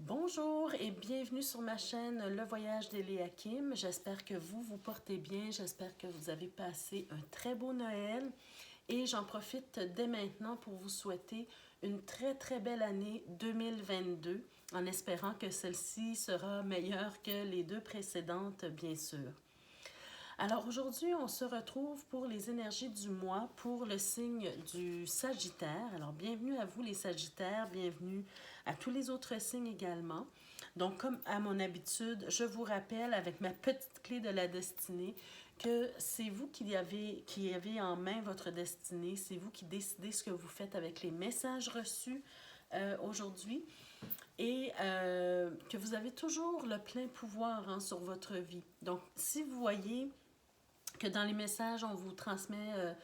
Bonjour et bienvenue sur ma chaîne Le Voyage d'Eliakim. J'espère que vous portez bien, j'espère que vous avez passé un très beau Noël et j'en profite dès maintenant pour vous souhaiter une très belle année 2022 en espérant que celle-ci sera meilleure que les deux précédentes, bien sûr. Alors aujourd'hui, on se retrouve pour les énergies du mois pour le signe du Sagittaire. Alors bienvenue à vous les Sagittaires, bienvenue à tous les autres signes également. Donc comme à mon habitude, je vous rappelle avec ma petite clé de la destinée que c'est vous qui avez en main votre destinée, c'est vous qui décidez ce que vous faites avec les messages reçus aujourd'hui et que vous avez toujours le plein pouvoir sur votre vie. Donc si vous voyez que dans les messages, on vous transmet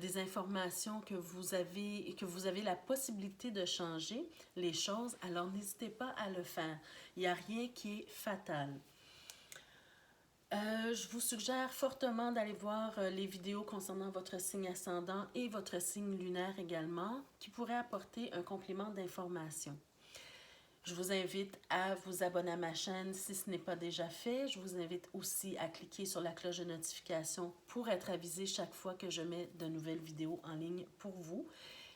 des informations que vous avez la possibilité de changer les choses, alors n'hésitez pas à le faire. Il n'y a rien qui est fatal. Je vous suggère fortement d'aller voir les vidéos concernant votre signe ascendant et votre signe lunaire également, qui pourraient apporter un complément d'information. Je vous invite à vous abonner à ma chaîne si ce n'est pas déjà fait. Je vous invite aussi à cliquer sur la cloche de notification pour être avisé chaque fois que je mets de nouvelles vidéos en ligne pour vous.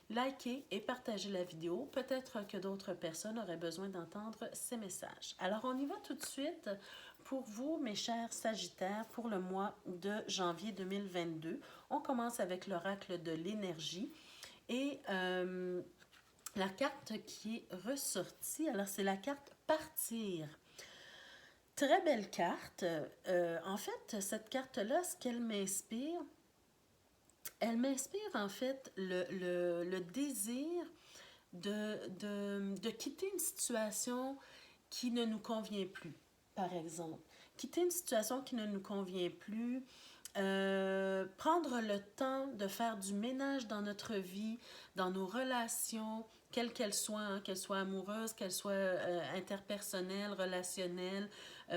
Likez et partagez la vidéo. Peut-être que d'autres personnes auraient besoin d'entendre ces messages. Alors, on y va tout de suite pour vous, mes chers Sagittaires, pour le mois de janvier 2022. On commence avec l'oracle de l'énergie et la carte qui est ressortie, alors c'est la carte Partir. Très belle carte. En fait, cette carte-là, ce qu'elle m'inspire, elle m'inspire en fait le désir de quitter une situation qui ne nous convient plus, par exemple. Quitter une situation qui ne nous convient plus, prendre le temps de faire du ménage dans notre vie, dans nos relations, quelles qu'elles soient amoureuses, qu'elles soient interpersonnelles, relationnelles,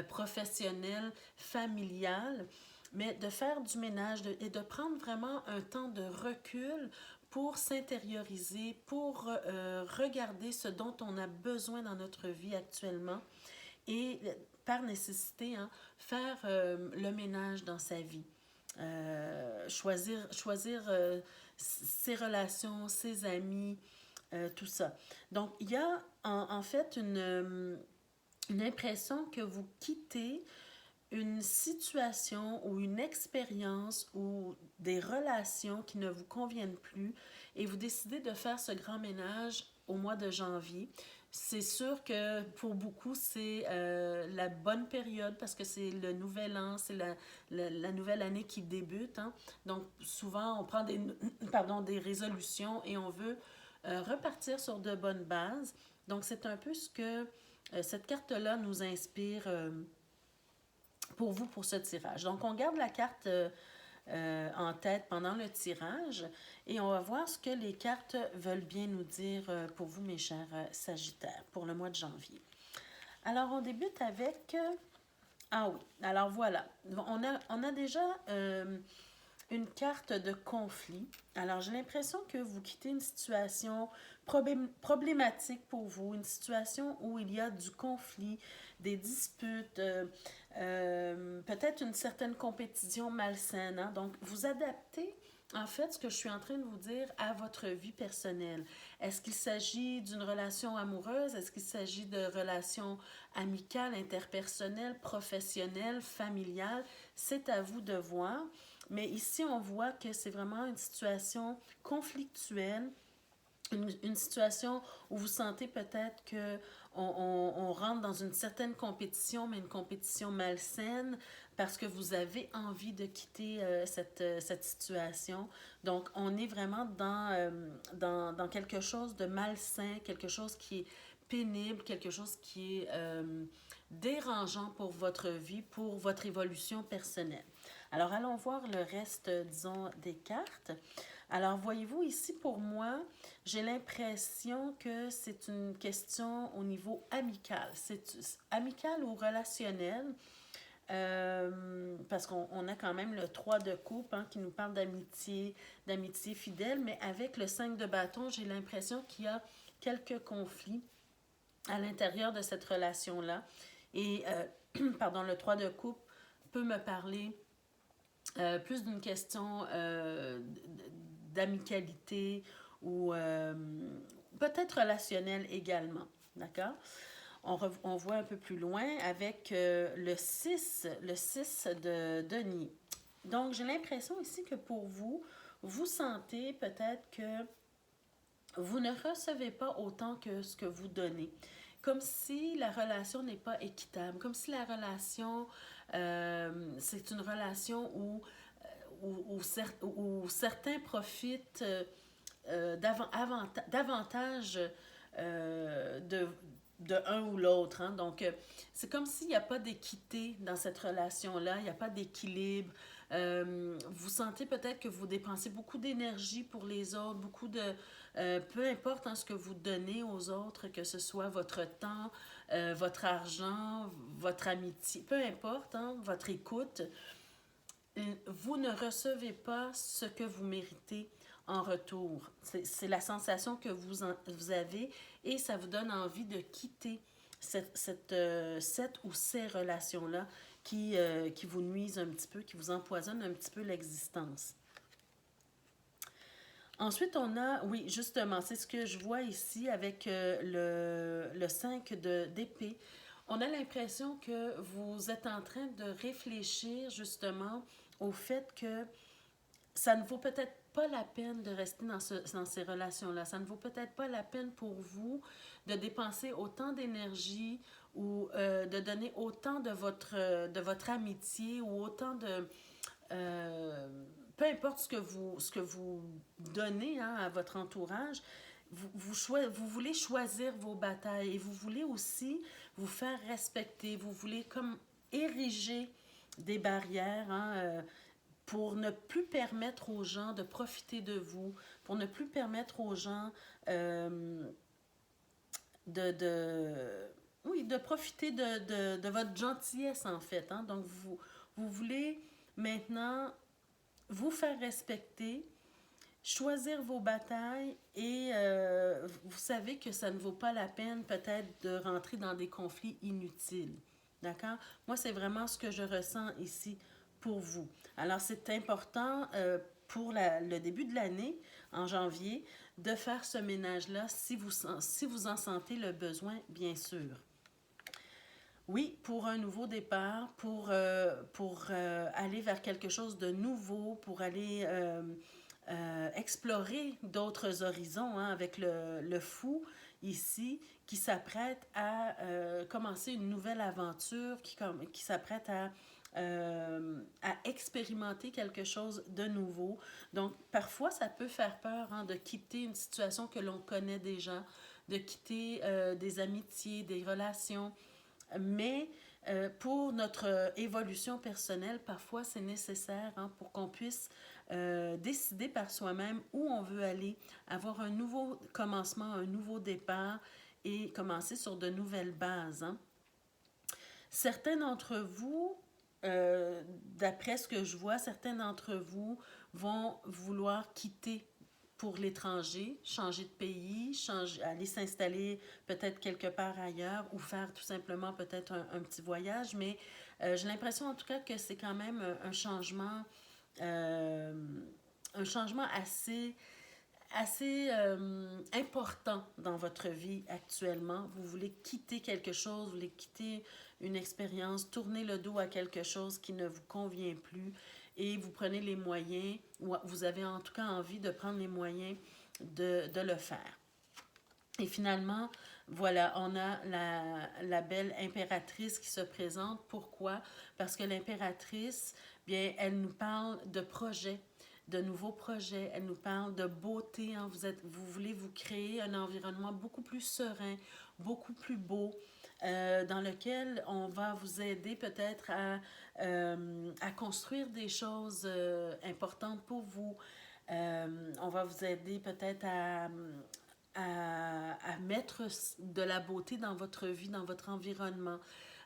professionnelles, familiales, mais de faire du ménage et de prendre vraiment un temps de recul pour s'intérioriser, pour regarder ce dont on a besoin dans notre vie actuellement et par nécessité, faire le ménage dans sa vie. Choisir ses relations, ses amis, tout ça. Donc, il y a en fait une impression que vous quittez une situation ou une expérience ou des relations qui ne vous conviennent plus et vous décidez de faire ce grand ménage au mois de janvier. C'est sûr que pour beaucoup, c'est la bonne période parce que c'est le nouvel an, c'est la nouvelle année qui débute. Donc, souvent, on prend des résolutions et on veut repartir sur de bonnes bases. Donc, c'est un peu ce que cette carte-là nous inspire pour vous pour ce tirage. Donc, on garde la carte en tête pendant le tirage et on va voir ce que les cartes veulent bien nous dire pour vous, mes chers Sagittaires, pour le mois de janvier. Alors, on débute avec... ah oui, alors voilà, on a déjà une carte de conflit. Alors, j'ai l'impression que vous quittez une situation problématique pour vous, une situation où il y a du conflit, des disputes, peut-être une certaine compétition malsaine. Donc, vous adaptez en fait ce que je suis en train de vous dire à votre vie personnelle. Est-ce qu'il s'agit d'une relation amoureuse? Est-ce qu'il s'agit de relations amicales, interpersonnelles, professionnelles, familiales? C'est à vous de voir. Mais ici, on voit que c'est vraiment une situation conflictuelle, une situation où vous sentez peut-être qu'on rentre dans une certaine compétition, mais une compétition malsaine, parce que vous avez envie de quitter cette situation. Donc, on est vraiment dans quelque chose de malsain, quelque chose qui est pénible, quelque chose qui est dérangeant pour votre vie, pour votre évolution personnelle. Alors, allons voir le reste, disons, des cartes. Alors, voyez-vous, ici, pour moi, j'ai l'impression que c'est une question au niveau amical. C'est amical ou relationnel, parce qu'on a quand même le 3 de coupe qui nous parle d'amitié fidèle, mais avec le 5 de bâton, j'ai l'impression qu'il y a quelques conflits à l'intérieur de cette relation-là. Et, pardon, le 3 de coupe peut me parler plus d'une question d'amicalité ou peut-être relationnelle également. D'accord? On voit un peu plus loin avec le 6 de denier. Donc, j'ai l'impression ici que pour vous, vous sentez peut-être que vous ne recevez pas autant que ce que vous donnez. Comme si la relation n'est pas équitable, comme si la relation, c'est une relation où certains profitent davantage de un ou l'autre. Hein. Donc, c'est comme s'il n'y a pas d'équité dans cette relation-là, il n'y a pas d'équilibre. Vous sentez peut-être que vous dépensez beaucoup d'énergie pour les autres, beaucoup de... peu importe hein, ce que vous donnez aux autres, que ce soit votre temps, votre argent, votre amitié, peu importe, hein, votre écoute, vous ne recevez pas ce que vous méritez en retour. C'est la sensation que vous avez et ça vous donne envie de quitter cette ou ces relations-là qui vous nuisent un petit peu, qui vous empoisonnent un petit peu l'existence. Ensuite, on a, oui, justement, c'est ce que je vois ici avec le 5 d'épée. On a l'impression que vous êtes en train de réfléchir justement au fait que ça ne vaut peut-être pas la peine de rester dans ces relations-là. Ça ne vaut peut-être pas la peine pour vous de dépenser autant d'énergie ou de donner autant de votre amitié ou autant de... euh, peu importe ce que vous donnez hein, à votre entourage, vous voulez choisir vos batailles et vous voulez aussi vous faire respecter. Vous voulez comme ériger des barrières hein, pour ne plus permettre aux gens de profiter de vous, pour ne plus permettre aux gens de, oui, de profiter de votre gentillesse en fait. Hein. Donc, vous voulez maintenant vous faire respecter, choisir vos batailles et vous savez que ça ne vaut pas la peine peut-être de rentrer dans des conflits inutiles. D'accord? Moi, c'est vraiment ce que je ressens ici pour vous. Alors, c'est important pour le début de l'année, en janvier, de faire ce ménage-là si vous en sentez le besoin, bien sûr. Oui, pour un nouveau départ, pour aller vers quelque chose de nouveau, pour aller explorer d'autres horizons hein, avec le fou ici qui s'apprête à commencer une nouvelle aventure, qui s'apprête à expérimenter quelque chose de nouveau. Donc, parfois, ça peut faire peur hein, de quitter une situation que l'on connaît déjà, de quitter des amitiés, des relations, mais pour notre évolution personnelle, parfois c'est nécessaire hein, pour qu'on puisse décider par soi-même où on veut aller, avoir un nouveau commencement, un nouveau départ et commencer sur de nouvelles bases. Hein. Certains d'entre vous, d'après ce que je vois, certains d'entre vous vont vouloir quitter pour l'étranger, changer de pays, aller s'installer peut-être quelque part ailleurs ou faire tout simplement peut-être un petit voyage. Mais j'ai l'impression en tout cas que c'est quand même euh, un changement assez important dans votre vie actuellement. Vous voulez quitter quelque chose, vous voulez quitter une expérience, tourner le dos à quelque chose qui ne vous convient plus et vous prenez les moyens, ou vous avez en tout cas envie de prendre les moyens de le faire. Et finalement, voilà, on a la belle impératrice qui se présente. Pourquoi? Parce que l'impératrice, bien, elle nous parle de projets, de nouveaux projets. Elle nous parle de beauté. Hein. Vous voulez vous créer un environnement beaucoup plus serein, beaucoup plus beau, dans lequel on va vous aider peut-être à construire des choses importantes pour vous. On va vous aider peut-être à mettre de la beauté dans votre vie, dans votre environnement,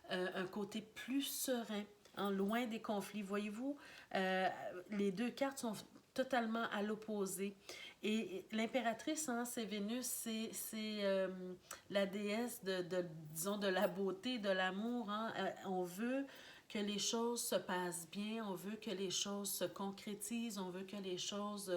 un côté plus serein, hein, loin des conflits. Voyez-vous, les deux cartes sont totalement à l'opposé. Et l'impératrice, hein, c'est Vénus, c'est la déesse disons, de la beauté, de l'amour. Hein. On veut que les choses se passent bien, on veut que les choses se concrétisent, on veut que les choses...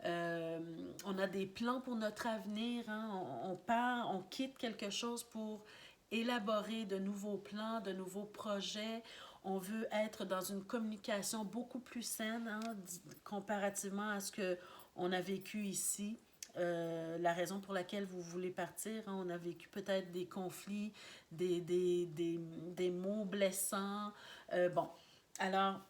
on a des plans pour notre avenir, hein. On part, on quitte quelque chose pour élaborer de nouveaux plans, de nouveaux projets. On veut être dans une communication beaucoup plus saine, hein, comparativement à ce qu'on a vécu ici. La raison pour laquelle vous voulez partir, hein, on a vécu peut-être des conflits, des mots blessants. Bon, alors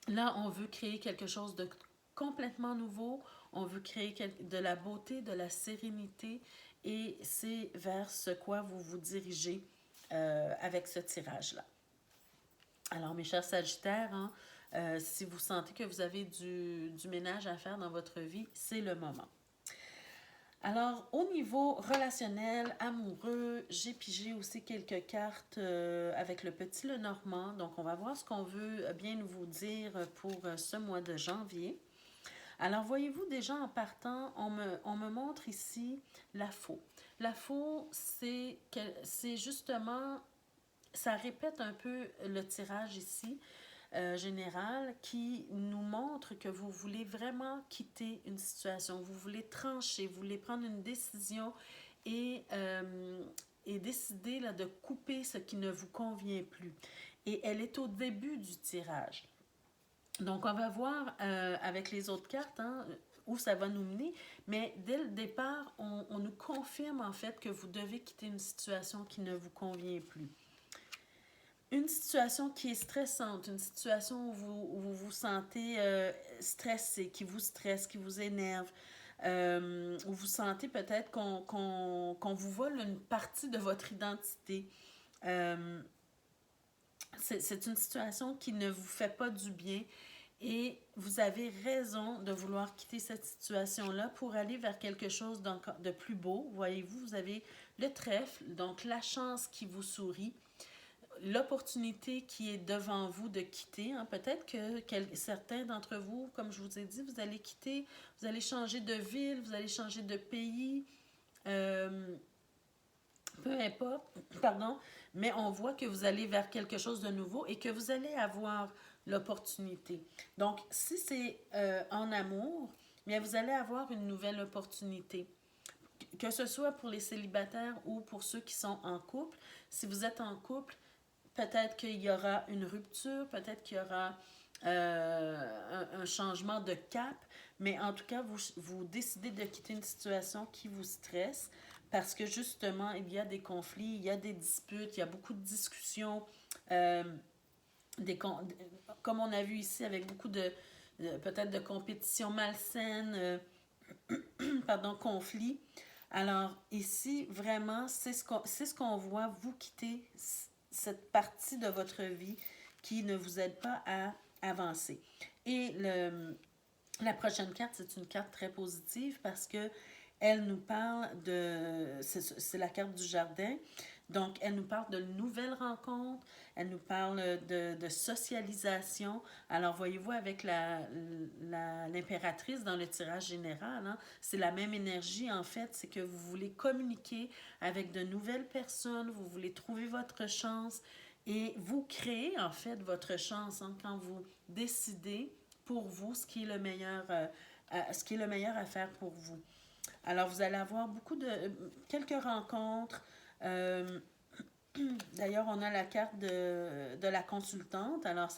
là, on veut créer quelque chose de complètement nouveau. On veut créer de la beauté, de la sérénité, et c'est vers ce quoi vous vous dirigez avec ce tirage-là. Alors, mes chers Sagittaires, hein, si vous sentez que vous avez du ménage à faire dans votre vie, c'est le moment. Alors, au niveau relationnel, amoureux, j'ai pigé aussi quelques cartes avec le petit Lenormand. Donc, on va voir ce qu'on veut bien vous dire pour ce mois de janvier. Alors, voyez-vous, déjà en partant, on me montre ici la faux. La faux, c'est justement, ça répète un peu le tirage ici, général, qui nous montre que vous voulez vraiment quitter une situation, vous voulez trancher, vous voulez prendre une décision et décider là, de couper ce qui ne vous convient plus. Et elle est au début du tirage. Donc, on va voir avec les autres cartes hein, où ça va nous mener, mais dès le départ, on nous confirme en fait que vous devez quitter une situation qui ne vous convient plus. Une situation qui est stressante, une situation où vous vous sentez stressé, qui vous stresse, qui vous énerve, où vous sentez peut-être qu'on vous vole une partie de votre identité. C'est une situation qui ne vous fait pas du bien et vous avez raison de vouloir quitter cette situation-là pour aller vers quelque chose de plus beau. Voyez-vous, vous avez le trèfle, donc la chance qui vous sourit, l'opportunité qui est devant vous de quitter. Hein. Peut-être que certains d'entre vous, comme je vous ai dit, vous allez quitter, vous allez changer de ville, vous allez changer de pays, peu importe, pardon, mais on voit que vous allez vers quelque chose de nouveau et que vous allez avoir l'opportunité. Donc, si c'est en amour, bien, vous allez avoir une nouvelle opportunité. Que ce soit pour les célibataires ou pour ceux qui sont en couple. Si vous êtes en couple, peut-être qu'il y aura une rupture, peut-être qu'il y aura un changement de cap, mais en tout cas, vous décidez de quitter une situation qui vous stresse parce que justement, il y a des conflits, il y a des disputes, il y a beaucoup de discussions, comme on a vu ici, avec beaucoup peut-être de compétition malsaine, conflits. Alors ici, vraiment, c'est ce qu'on voit, vous quitter cette partie de votre vie qui ne vous aide pas à avancer. Et la prochaine carte, c'est une carte très positive parce que elle nous parle c'est la carte du jardin. Donc, elle nous parle de nouvelles rencontres, elle nous parle de socialisation. Alors, voyez-vous, avec l'impératrice dans le tirage général, hein, c'est la même énergie, en fait. C'est que vous voulez communiquer avec de nouvelles personnes, vous voulez trouver votre chance et vous créez, en fait, votre chance hein, quand vous décidez pour vous ce qui est le meilleur à faire pour vous. Alors, vous allez avoir quelques rencontres. D'ailleurs, on a la carte de la consultante. Alors,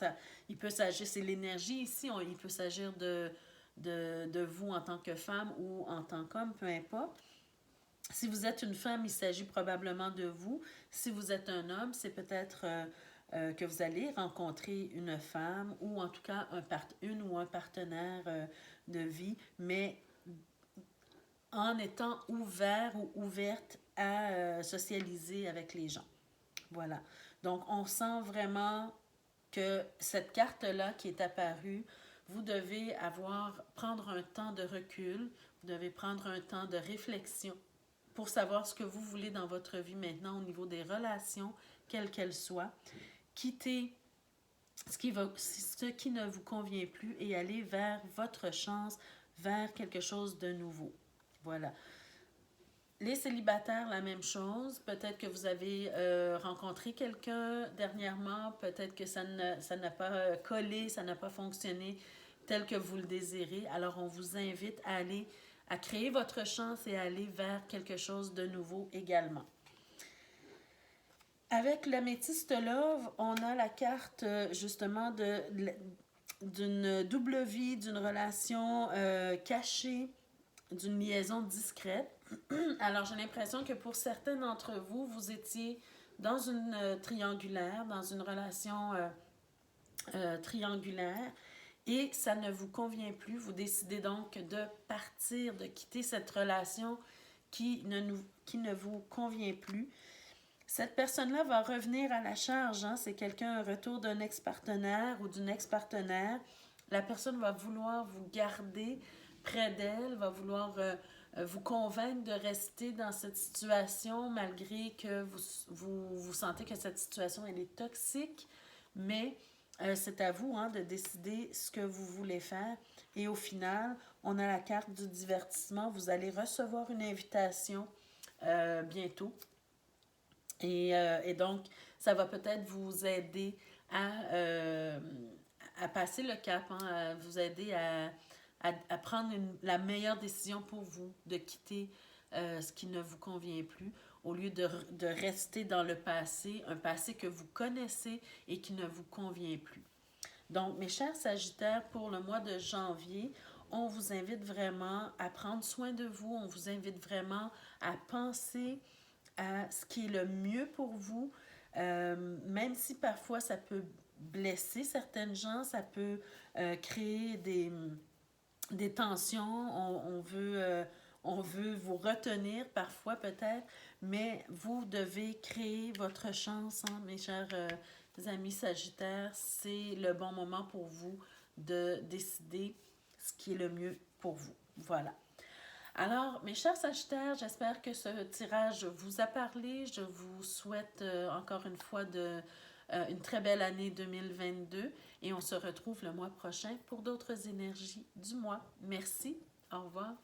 il peut s'agir, c'est l'énergie ici, il peut s'agir de vous en tant que femme ou en tant qu'homme, peu importe. Si vous êtes une femme, il s'agit probablement de vous. Si vous êtes un homme, c'est peut-être que vous allez rencontrer une femme ou en tout cas une ou un partenaire de vie, mais en étant ouvert ou ouverte à socialiser avec les gens. Voilà. Donc, on sent vraiment que cette carte-là qui est apparue, vous devez prendre un temps de recul, vous devez prendre un temps de réflexion pour savoir ce que vous voulez dans votre vie maintenant au niveau des relations, quelles qu'elles soient. Quitter ce qui ne vous convient plus et aller vers votre chance, vers quelque chose de nouveau. Voilà. Les célibataires, la même chose. Peut-être que vous avez rencontré quelqu'un dernièrement, peut-être que ça n'a pas collé, ça n'a pas fonctionné tel que vous le désirez. Alors, on vous invite à aller, à créer votre chance et à aller vers quelque chose de nouveau également. Avec l'améthyste love, on a la carte justement d'une double vie, d'une relation cachée, d'une liaison discrète. Alors, j'ai l'impression que pour certains d'entre vous, vous étiez dans une triangulaire, dans une relation triangulaire, et ça ne vous convient plus. Vous décidez donc de partir, de quitter cette relation qui ne vous convient plus. Cette personne-là va revenir à la charge. Hein? C'est quelqu'un, un retour d'un ex-partenaire ou d'une ex-partenaire. La personne va vouloir vous garder près d'elle, va vouloir vous convaincre de rester dans cette situation malgré que vous sentez que cette situation elle est toxique. Mais c'est à vous de décider ce que vous voulez faire. Et au final, on a la carte du divertissement. Vous allez recevoir une invitation bientôt. Et donc, ça va peut-être vous aider à passer le cap, hein, à vous aider à prendre la meilleure décision pour vous, de quitter ce qui ne vous convient plus, au lieu de rester dans le passé, un passé que vous connaissez et qui ne vous convient plus. Donc, mes chers Sagittaires, pour le mois de janvier, on vous invite vraiment à prendre soin de vous, on vous invite vraiment à penser à ce qui est le mieux pour vous, même si parfois ça peut blesser certaines gens, ça peut créer des tensions, on veut vous retenir parfois peut-être, mais vous devez créer votre chance, hein, mes chers amis Sagittaires, c'est le bon moment pour vous de décider ce qui est le mieux pour vous. Voilà. Alors, mes chers Sagittaires, j'espère que ce tirage vous a parlé. Je vous souhaite encore une fois une très belle année 2022 et on se retrouve le mois prochain pour d'autres énergies du mois. Merci, au revoir.